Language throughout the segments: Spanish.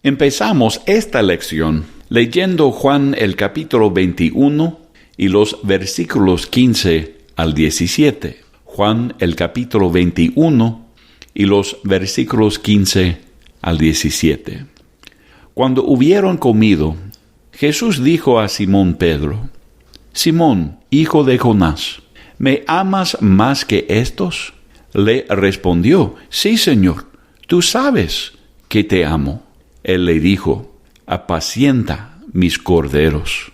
Empezamos esta lección leyendo Juan el capítulo 21 y los versículos 15 al 17. Juan el capítulo 21 y los versículos 15 al 17. Cuando hubieron comido, Jesús dijo a Simón Pedro: Simón, hijo de Jonás, ¿me amas más que estos? Le respondió: Sí, Señor, tú sabes que te amo. Él le dijo: apacienta mis corderos.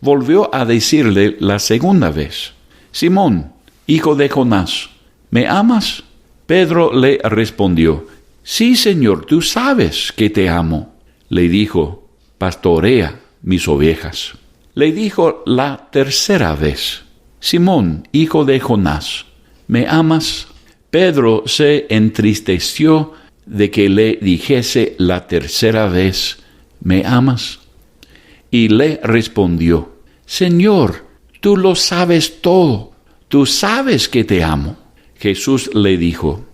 Volvió a decirle la segunda vez: Simón, hijo de Jonás, ¿me amas? Pedro le respondió: Sí, Señor, tú sabes que te amo. Le dijo: pastorea mis ovejas. Le dijo la tercera vez: Simón, hijo de Jonás, ¿me amas? Pedro se entristeció de que le dijese la tercera vez: ¿me amas? Y le respondió: Señor, tú lo sabes todo, tú sabes que te amo. Jesús le dijo: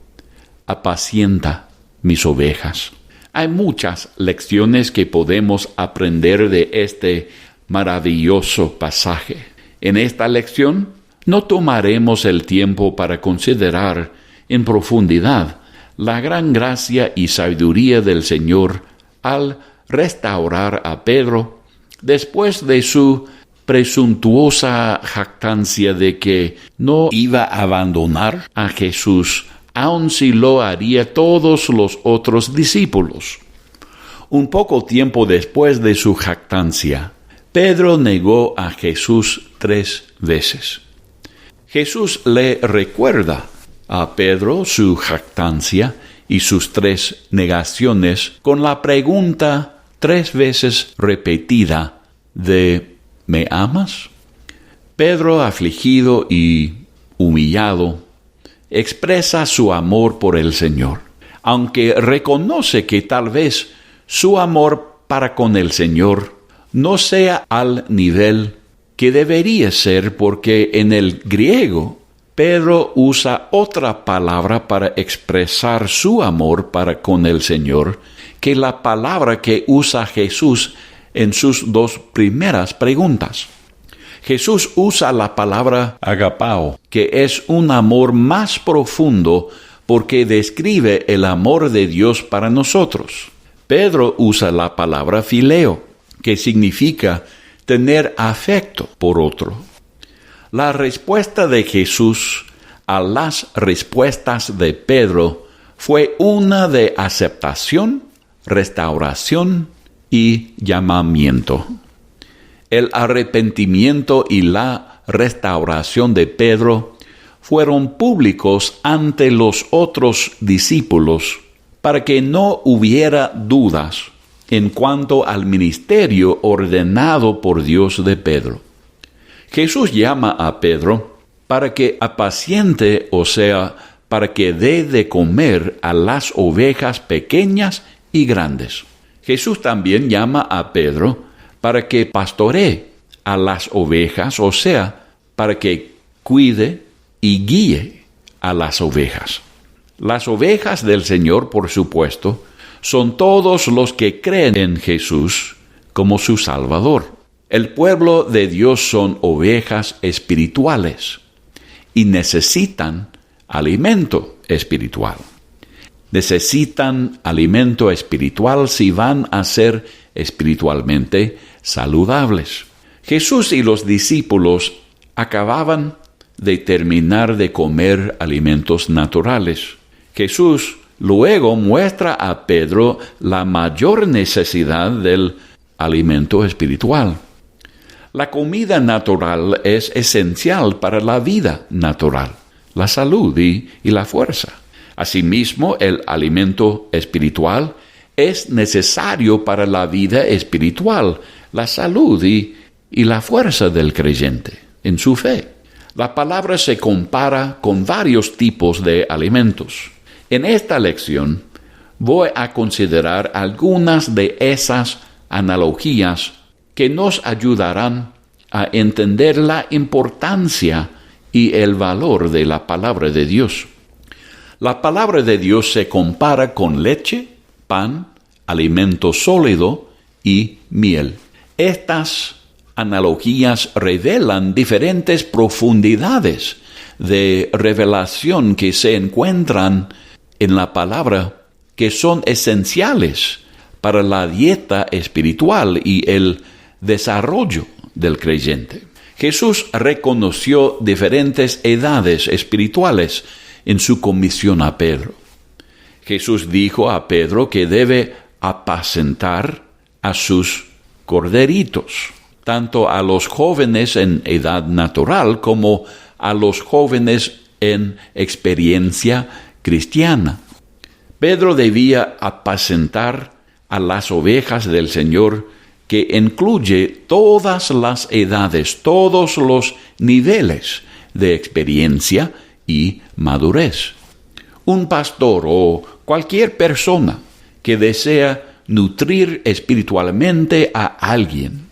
apacienta mis ovejas. Hay muchas lecciones que podemos aprender de este maravilloso pasaje. En esta lección no tomaremos el tiempo para considerar en profundidad la gran gracia y sabiduría del Señor al restaurar a Pedro después de su presuntuosa jactancia de que no iba a abandonar a Jesús, aun si lo haría todos los otros discípulos. Un poco tiempo después de su jactancia, Pedro negó a Jesús 3 veces. Jesús le recuerda a Pedro su jactancia y sus 3 negaciones con la pregunta 3 veces repetida de ¿me amas? Pedro, afligido y humillado, expresa su amor por el Señor, aunque reconoce que tal vez su amor para con el Señor no sea al nivel que debería ser, porque en el griego Pedro usa otra palabra para expresar su amor para con el Señor que la palabra que usa Jesús en sus 2 primeras preguntas. Jesús usa la palabra agapao, que es un amor más profundo porque describe el amor de Dios para nosotros. Pedro usa la palabra fileo, que significa tener afecto por otro. La respuesta de Jesús a las respuestas de Pedro fue una de aceptación, restauración y llamamiento. El arrepentimiento y la restauración de Pedro fueron públicos ante los otros discípulos para que no hubiera dudas en cuanto al ministerio ordenado por Dios de Pedro. Jesús llama a Pedro para que apaciente, o sea, para que dé de comer a las ovejas pequeñas y grandes. Jesús también llama a Pedro para que pastoree a las ovejas, o sea, para que cuide y guíe a las ovejas. Las ovejas del Señor, por supuesto, son todos los que creen en Jesús como su Salvador. El pueblo de Dios son ovejas espirituales y necesitan alimento espiritual. Necesitan alimento espiritual si van a ser espiritualmente saludables. Jesús y los discípulos acababan de terminar de comer alimentos naturales. Jesús luego muestra a Pedro la mayor necesidad del alimento espiritual. La comida natural es esencial para la vida natural, la salud y la fuerza. Asimismo, el alimento espiritual es necesario para la vida espiritual, la salud y la fuerza del creyente en su fe. La palabra se compara con varios tipos de alimentos. En esta lección voy a considerar algunas de esas analogías que nos ayudarán a entender la importancia y el valor de la palabra de Dios. La palabra de Dios se compara con leche, pan, alimento sólido y miel. Estas analogías revelan diferentes profundidades de revelación que se encuentran en la palabra, que son esenciales para la dieta espiritual y el desarrollo del creyente. Jesús reconoció diferentes edades espirituales en su comisión a Pedro. Jesús dijo a Pedro que debe apacentar a sus corderitos, tanto a los jóvenes en edad natural como a los jóvenes en experiencia cristiana. Pedro debía apacentar a las ovejas del Señor, que incluye todas las edades, todos los niveles de experiencia y madurez. Un pastor o cualquier persona que desea nutrir espiritualmente a alguien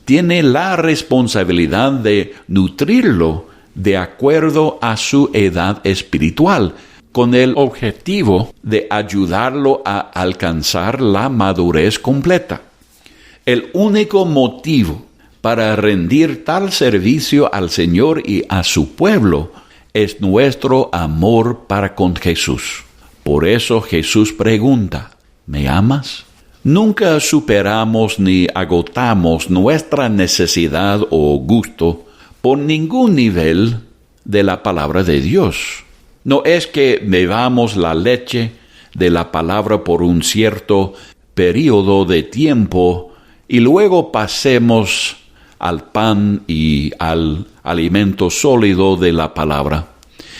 tiene la responsabilidad de nutrirlo de acuerdo a su edad espiritual, con el objetivo de ayudarlo a alcanzar la madurez completa. El único motivo para rendir tal servicio al Señor y a su pueblo es nuestro amor para con Jesús. Por eso Jesús pregunta, ¿me amas? Nunca superamos ni agotamos nuestra necesidad o gusto por ningún nivel de la palabra de Dios. No es que bebamos la leche de la palabra por un cierto periodo de tiempo y luego pasemos al pan y al alimento sólido de la palabra,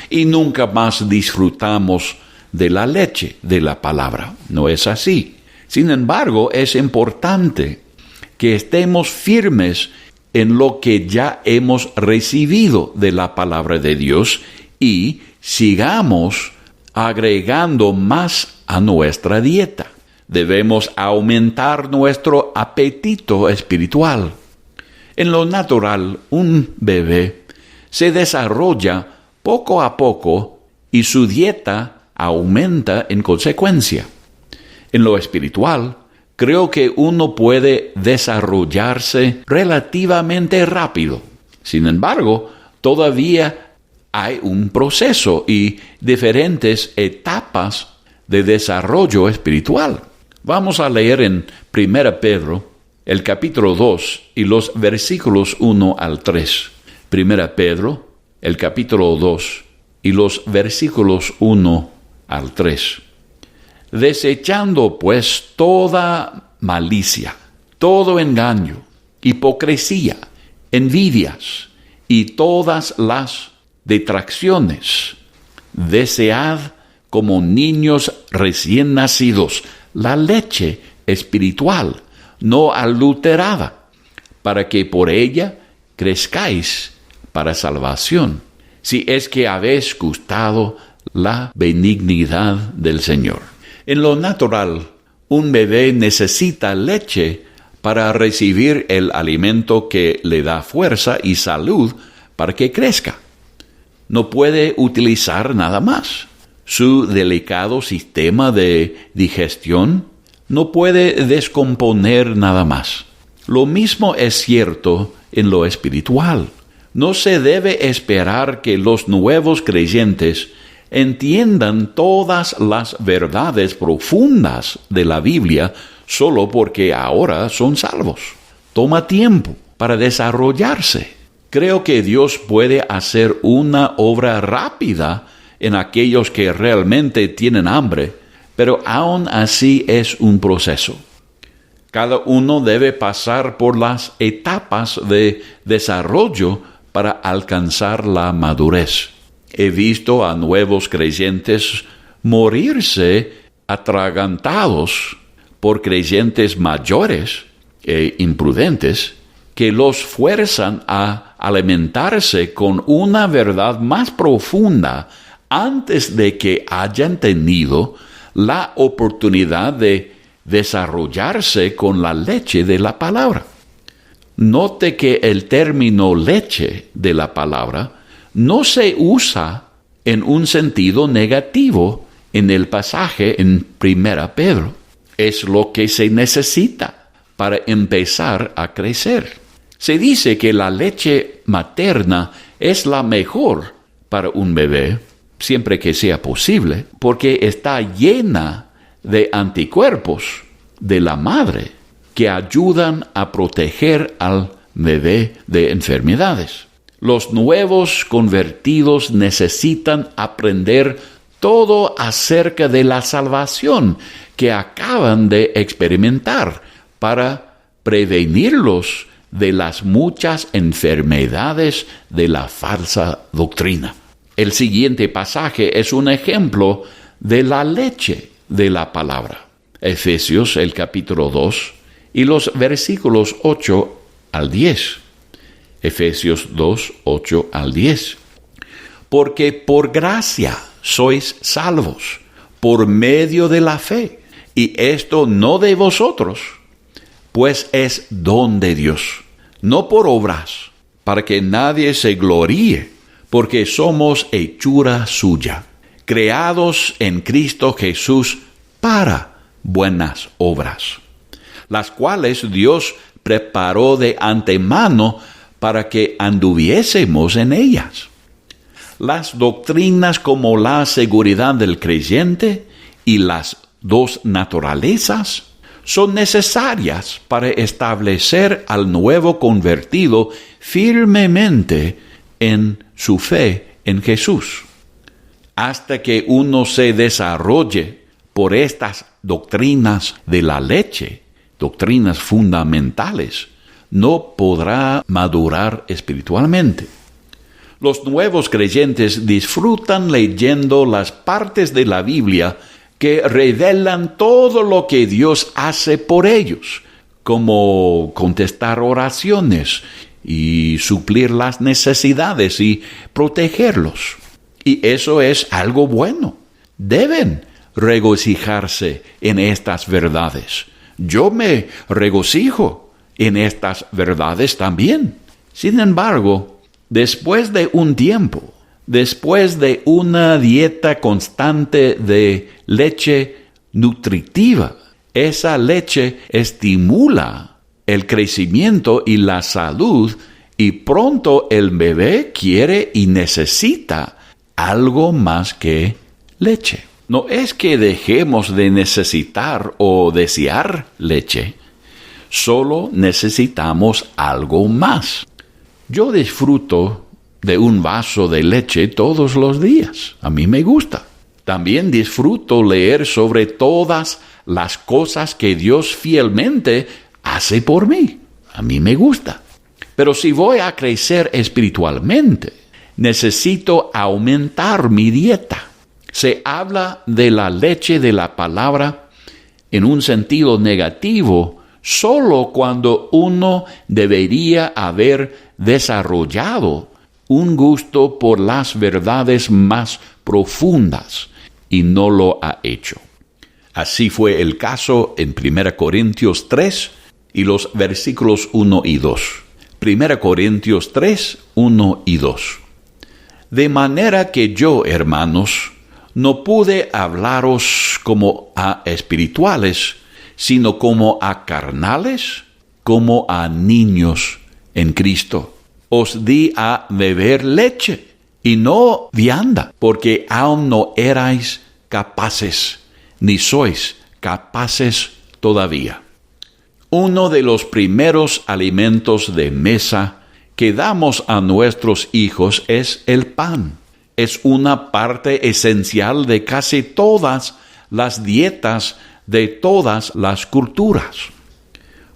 y nunca más disfrutamos de la leche de la palabra. No es así. Sin embargo, es importante que estemos firmes en lo que ya hemos recibido de la palabra de Dios y sigamos agregando más a nuestra dieta. Debemos aumentar nuestro apetito espiritual. En lo natural, un bebé se desarrolla poco a poco y su dieta aumenta en consecuencia. En lo espiritual, creo que uno puede desarrollarse relativamente rápido. Sin embargo, todavía hay un proceso y diferentes etapas de desarrollo espiritual. Vamos a leer en 1 Pedro, el capítulo 2 y los versículos 1 al 3. 1 Pedro, el capítulo 2 y los versículos 1 al 3. Desechando pues toda malicia, todo engaño, hipocresía, envidias y todas las detracciones, desead como niños recién nacidos la leche espiritual, no adulterada, para que por ella crezcáis para salvación, si es que habéis gustado la benignidad del Señor. En lo natural, un bebé necesita leche para recibir el alimento que le da fuerza y salud para que crezca. No puede utilizar nada más. Su delicado sistema de digestión no puede descomponer nada más. Lo mismo es cierto en lo espiritual. No se debe esperar que los nuevos creyentes entiendan todas las verdades profundas de la Biblia solo porque ahora son salvos. Toma tiempo para desarrollarse. Creo que Dios puede hacer una obra rápida en aquellos que realmente tienen hambre, pero aún así es un proceso. Cada uno debe pasar por las etapas de desarrollo para alcanzar la madurez. He visto a nuevos creyentes morirse atragantados por creyentes mayores e imprudentes que los fuerzan a alimentarse con una verdad más profunda antes de que hayan tenido la oportunidad de desarrollarse con la leche de la palabra. Note que el término leche de la palabra no se usa en un sentido negativo en el pasaje en 1 Pedro. Es lo que se necesita para empezar a crecer. Se dice que la leche materna es la mejor para un bebé, siempre que sea posible, porque está llena de anticuerpos de la madre que ayudan a proteger al bebé de enfermedades. Los nuevos convertidos necesitan aprender todo acerca de la salvación que acaban de experimentar para prevenirlos de las muchas enfermedades de la falsa doctrina. El siguiente pasaje es un ejemplo de la leche de la palabra. Efesios, el capítulo 2, y los versículos 8 al 10. Efesios 2, 8 al 10. Porque por gracia sois salvos, por medio de la fe, y esto no de vosotros, pues es don de Dios, no por obras, para que nadie se gloríe, porque somos hechura suya, creados en Cristo Jesús para buenas obras, las cuales Dios preparó de antemano para que anduviésemos en ellas. Las doctrinas como la seguridad del creyente y las dos naturalezas son necesarias para establecer al nuevo convertido firmemente en su fe en Jesús. Hasta que uno se desarrolle por estas doctrinas de la leche, doctrinas fundamentales, no podrá madurar espiritualmente. Los nuevos creyentes disfrutan leyendo las partes de la Biblia que revelan todo lo que Dios hace por ellos, como contestar oraciones y suplir las necesidades y protegerlos. Y eso es algo bueno. Deben regocijarse en estas verdades. Yo me regocijo en estas verdades también. Sin embargo, después de un tiempo, después de una dieta constante de leche nutritiva, esa leche estimula el crecimiento y la salud, y pronto el bebé quiere y necesita algo más que leche. No es que dejemos de necesitar o desear leche, solo necesitamos algo más. Yo disfruto de un vaso de leche todos los días. A mí me gusta. También disfruto leer sobre todas las cosas que Dios fielmente hace por mí. A mí me gusta. Pero si voy a crecer espiritualmente, necesito aumentar mi dieta. Se habla de la leche de la palabra en un sentido negativo solo cuando uno debería haber desarrollado un gusto por las verdades más profundas y no lo ha hecho. Así fue el caso en 1 Corintios 3 y los versículos 1 y 2. 1 Corintios 3, 1 y 2. De manera que yo, hermanos, no pude hablaros como a espirituales, sino como a carnales, como a niños en Cristo. Os di a beber leche, y no vianda, porque aún no erais capaces, ni sois capaces todavía. Uno de los primeros alimentos de mesa que damos a nuestros hijos es el pan. Es una parte esencial de casi todas las dietas de todas las culturas.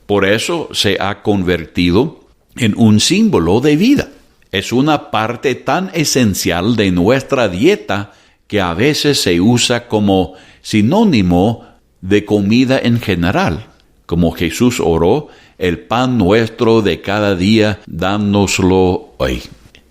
Por eso se ha convertido en un símbolo de vida. Es una parte tan esencial de nuestra dieta que a veces se usa como sinónimo de comida en general. Como Jesús oró, el pan nuestro de cada día, dánoslo hoy.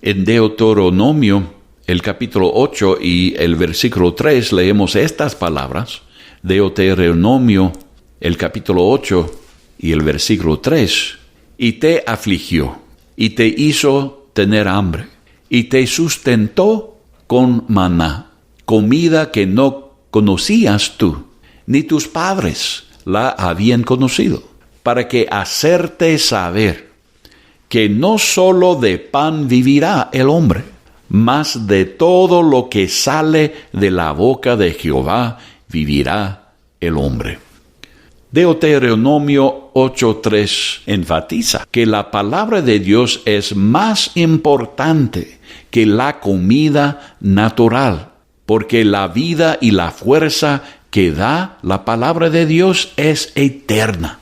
En Deuteronomio, el capítulo 8 y el versículo 3, leemos estas palabras. Deuteronomio, el capítulo 8 y el versículo 3. Y te afligió, y te hizo tener hambre, y te sustentó con maná, comida que no conocías tú, ni tus padres, la habían conocido, para que hacerte saber que no solo de pan vivirá el hombre, mas de todo lo que sale de la boca de Jehová vivirá el hombre. Deuteronomio 8:3 enfatiza que la palabra de Dios es más importante que la comida natural, porque la vida y la fuerza que da la palabra de Dios es eterna.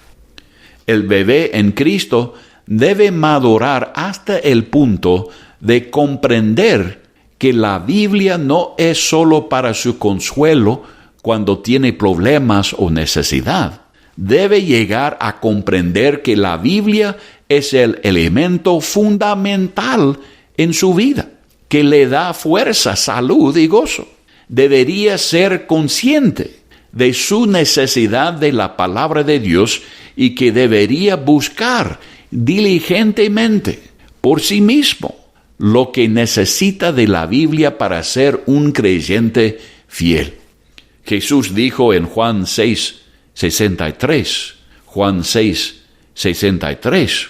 El bebé en Cristo debe madurar hasta el punto de comprender que la Biblia no es solo para su consuelo cuando tiene problemas o necesidad. Debe llegar a comprender que la Biblia es el elemento fundamental en su vida, que le da fuerza, salud y gozo. Debería ser consciente de su necesidad de la palabra de Dios y que debería buscar diligentemente por sí mismo lo que necesita de la Biblia para ser un creyente fiel. Jesús dijo en Juan 6:63, Juan 6:63,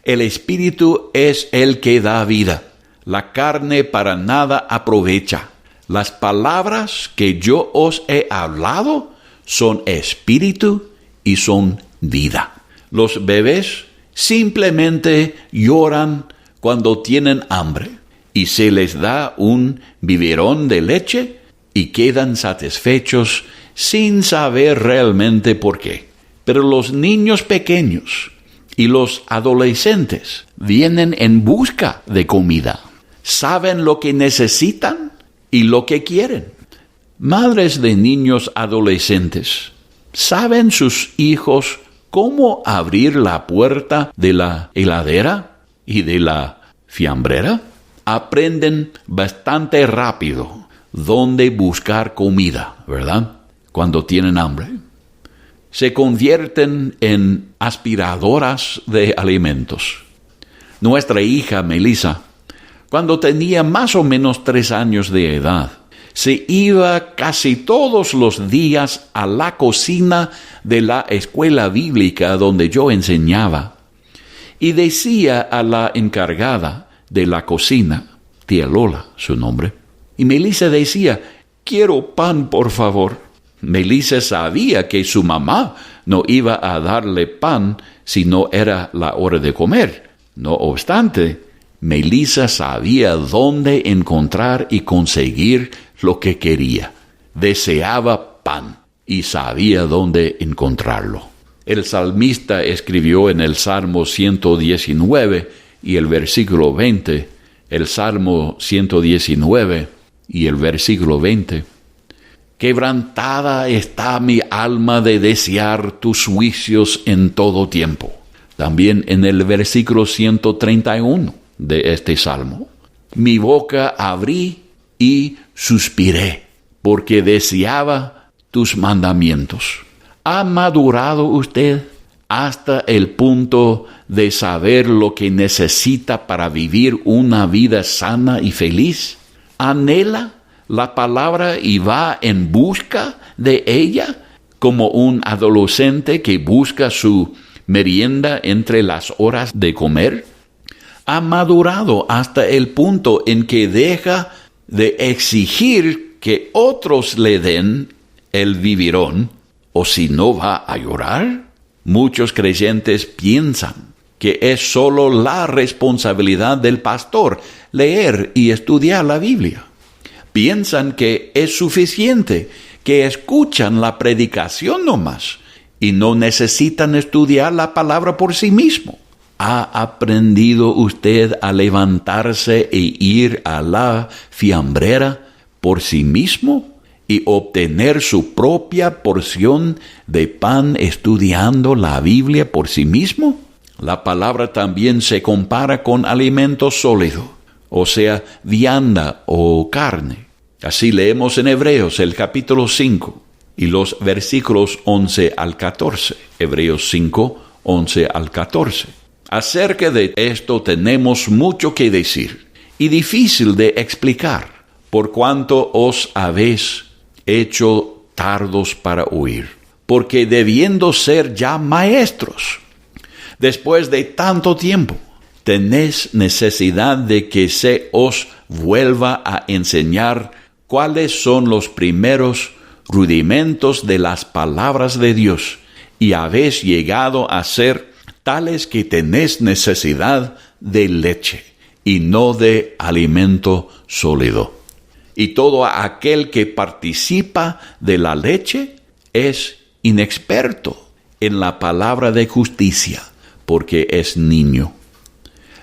el Espíritu es el que da vida, la carne para nada aprovecha. Las palabras que yo os he hablado son espíritu y son vida. Los bebés simplemente lloran cuando tienen hambre y se les da un biberón de leche y quedan satisfechos sin saber realmente por qué. Pero los niños pequeños y los adolescentes vienen en busca de comida. Saben lo que necesitan y lo que quieren. Madres de niños adolescentes, ¿saben sus hijos cómo abrir la puerta de la heladera y de la fiambrera? Aprenden bastante rápido dónde buscar comida, ¿verdad? Cuando tienen hambre. Se convierten en aspiradoras de alimentos. Nuestra hija Melissa, cuando tenía más o menos 3 años de edad, se iba casi todos los días a la cocina de la escuela bíblica donde yo enseñaba y decía a la encargada de la cocina, tía Lola, su nombre, y Melissa decía, quiero pan, por favor. Melissa sabía que su mamá no iba a darle pan si no era la hora de comer. No obstante, Melissa sabía dónde encontrar y conseguir lo que quería. Deseaba pan y sabía dónde encontrarlo. El salmista escribió en el Salmo 119 y el versículo 20, el Salmo 119 y el versículo 20, quebrantada está mi alma de desear tus juicios en todo tiempo. También en el versículo 131 de este salmo, mi boca abrí y suspiré, porque deseaba tus mandamientos. ¿Ha madurado usted hasta el punto de saber lo que necesita para vivir una vida sana y feliz? ¿Anhela la palabra y va en busca de ella como un adolescente que busca su merienda entre las horas de comer? ¿Ha madurado hasta el punto en que deja de exigir que otros le den el biberón, o si no va a llorar? Muchos creyentes piensan que es solo la responsabilidad del pastor leer y estudiar la Biblia. Piensan que es suficiente que escuchan la predicación nomás y no necesitan estudiar la palabra por sí mismo. ¿Ha aprendido usted a levantarse e ir a la fiambrera por sí mismo y obtener su propia porción de pan estudiando la Biblia por sí mismo? La palabra también se compara con alimento sólido, o sea, vianda o carne. Así leemos en Hebreos el capítulo 5 y los versículos 11 al 14. Hebreos 5, 11 al 14. Acerca de esto tenemos mucho que decir y difícil de explicar, por cuanto os habéis hecho tardos para oír. porque debiendo ser ya maestros, después de tanto tiempo, tenéis necesidad de que se os vuelva a enseñar cuáles son los primeros rudimentos de las palabras de Dios, y habéis llegado a ser tales que tenéis necesidad de leche y no de alimento sólido. Y todo aquel que participa de la leche es inexperto en la palabra de justicia, porque es niño.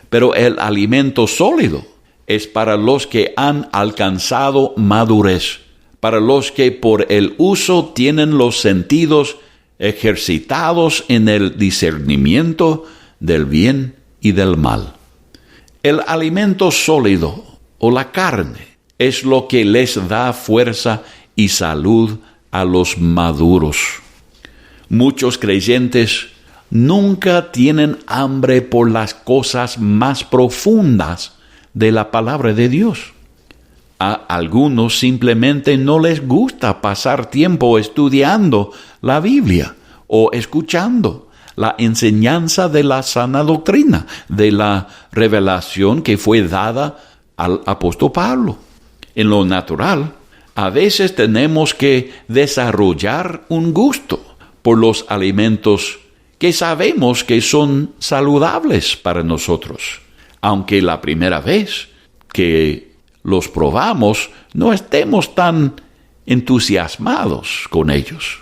Pero el alimento sólido es para los que han alcanzado madurez, para los que por el uso tienen los sentidos ejercitados en el discernimiento del bien y del mal. El alimento sólido o la carne es lo que les da fuerza y salud a los maduros. Muchos creyentes nunca tienen hambre por las cosas más profundas de la palabra de Dios. A algunos simplemente no les gusta pasar tiempo estudiando la Biblia o escuchando la enseñanza de la sana doctrina, de la revelación que fue dada al apóstol Pablo. En lo natural, a veces tenemos que desarrollar un gusto por los alimentos que sabemos que son saludables para nosotros, aunque la primera vez que los probamos no estemos tan entusiasmados con ellos.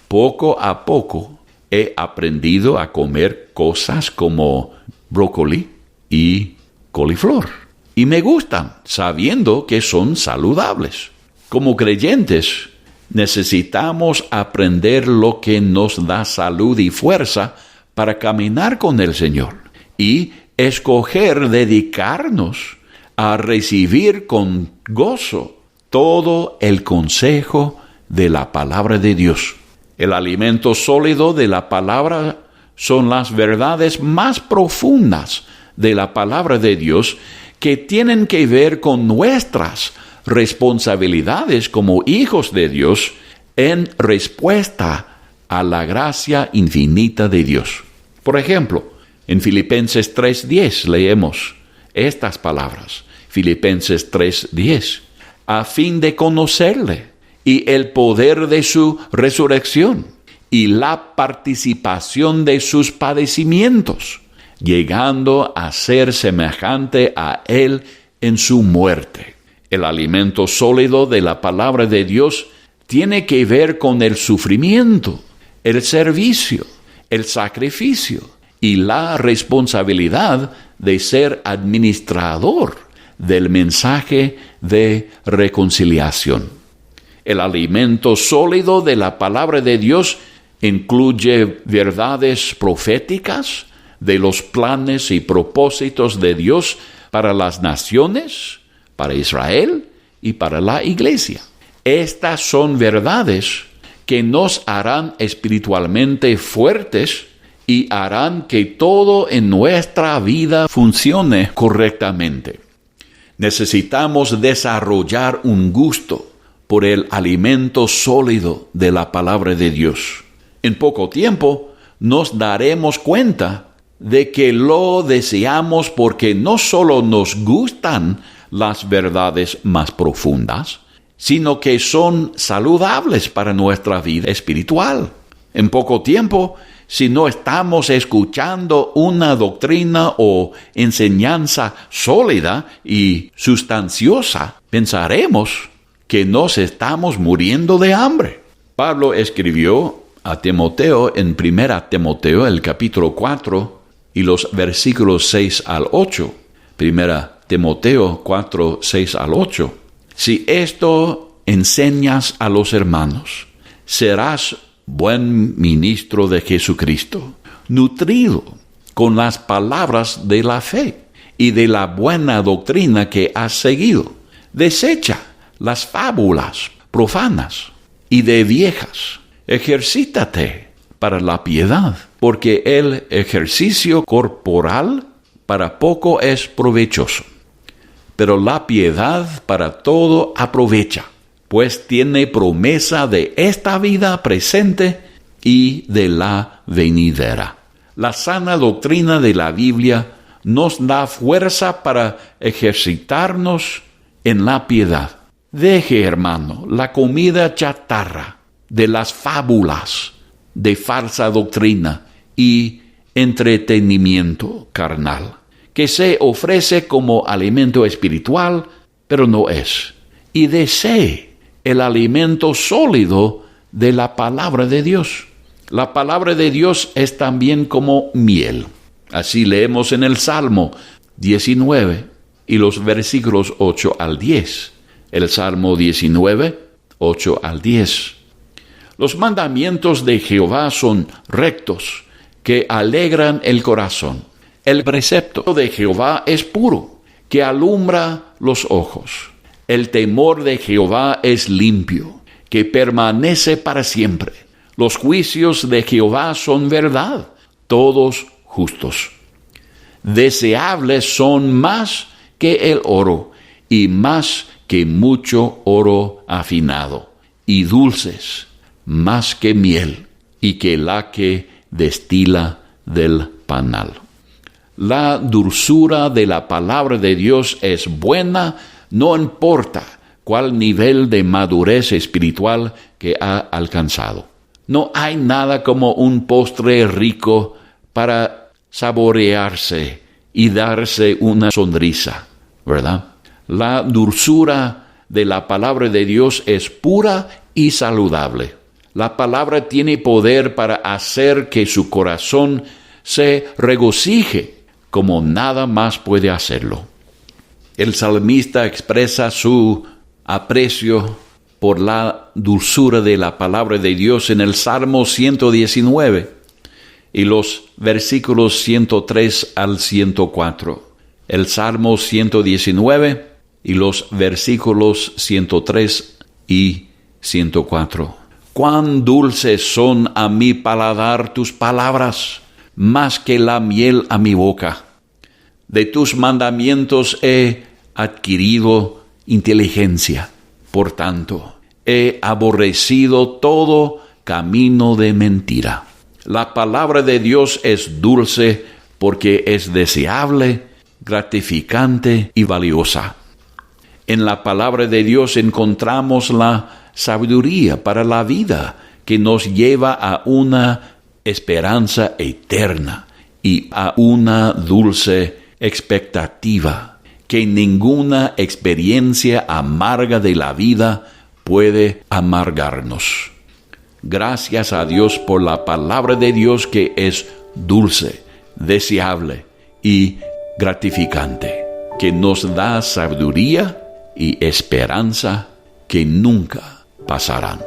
Poco a poco he aprendido a comer cosas como brócoli y coliflor, y me gustan, sabiendo que son saludables. Como creyentes, necesitamos aprender lo que nos da salud y fuerza para caminar con el Señor y escoger dedicarnos a recibir con gozo todo el consejo de la palabra de Dios. El alimento sólido de la palabra son las verdades más profundas de la palabra de Dios que tienen que ver con nuestras responsabilidades como hijos de Dios en respuesta a la gracia infinita de Dios. Por ejemplo, en Filipenses 3:10 leemos estas palabras. Filipenses 3:10. A fin de conocerle y el poder de su resurrección y la participación de sus padecimientos, llegando a ser semejante a él en su muerte. El alimento sólido de la palabra de Dios tiene que ver con el sufrimiento, el servicio, el sacrificio y la responsabilidad de ser administrador del mensaje de reconciliación. El alimento sólido de la palabra de Dios incluye verdades proféticas de los planes y propósitos de Dios para las naciones, para Israel y para la iglesia. Estas son verdades que nos harán espiritualmente fuertes y harán que todo en nuestra vida funcione correctamente. Necesitamos desarrollar un gusto por el alimento sólido de la palabra de Dios. En poco tiempo nos daremos cuenta de que lo deseamos porque no solo nos gustan las verdades más profundas, sino que son saludables para nuestra vida espiritual. En poco tiempo, si no estamos escuchando una doctrina o enseñanza sólida y sustanciosa, pensaremos que nos estamos muriendo de hambre. Pablo escribió a Timoteo en 1 Timoteo, el capítulo 4, y los versículos 6 al 8. 1 Timoteo 4, 6 al 8. Si esto enseñas a los hermanos, serás buen ministro de Jesucristo, nutrido con las palabras de la fe y de la buena doctrina que has seguido. Desecha las fábulas profanas y de viejas. Ejercítate para la piedad, porque el ejercicio corporal para poco es provechoso, pero la piedad para todo aprovecha, pues tiene promesa de esta vida presente y de la venidera. La sana doctrina de la Biblia nos da fuerza para ejercitarnos en la piedad. Deje, hermano, la comida chatarra de las fábulas de falsa doctrina y entretenimiento carnal, que se ofrece como alimento espiritual, pero no es. Y desee el alimento sólido de la palabra de Dios. La palabra de Dios es también como miel. Así leemos en el Salmo 19 y los versículos 8 al 10. El Salmo 19, 8 al 10. Los mandamientos de Jehová son rectos, que alegran el corazón. El precepto de Jehová es puro, que alumbra los ojos. El temor de Jehová es limpio, que permanece para siempre. Los juicios de Jehová son verdad, todos justos. Deseables son más que el oro, y más que mucho oro afinado, y dulces más que miel, y que la que destila del panal. La dulzura de la palabra de Dios es buena, no importa cuál nivel de madurez espiritual que ha alcanzado. No hay nada como un postre rico para saborearse y darse una sonrisa, ¿verdad? La dulzura de la palabra de Dios es pura y saludable. La palabra tiene poder para hacer que su corazón se regocije como nada más puede hacerlo. El salmista expresa su aprecio por la dulzura de la palabra de Dios en el Salmo 119 y los versículos 103 al 104. El Salmo 119 y los versículos 103 y 104. Cuán dulces son a mi paladar tus palabras, más que la miel a mi boca. De tus mandamientos he adquirido inteligencia. Por tanto, he aborrecido todo camino de mentira. La palabra de Dios es dulce porque es deseable, gratificante y valiosa. En la palabra de Dios encontramos la sabiduría para la vida que nos lleva a una esperanza eterna y a una dulce expectativa que ninguna experiencia amarga de la vida puede amargarnos. Gracias a Dios por la palabra de Dios que es dulce, deseable y gratificante, que nos da sabiduría y esperanza que nunca pasarán.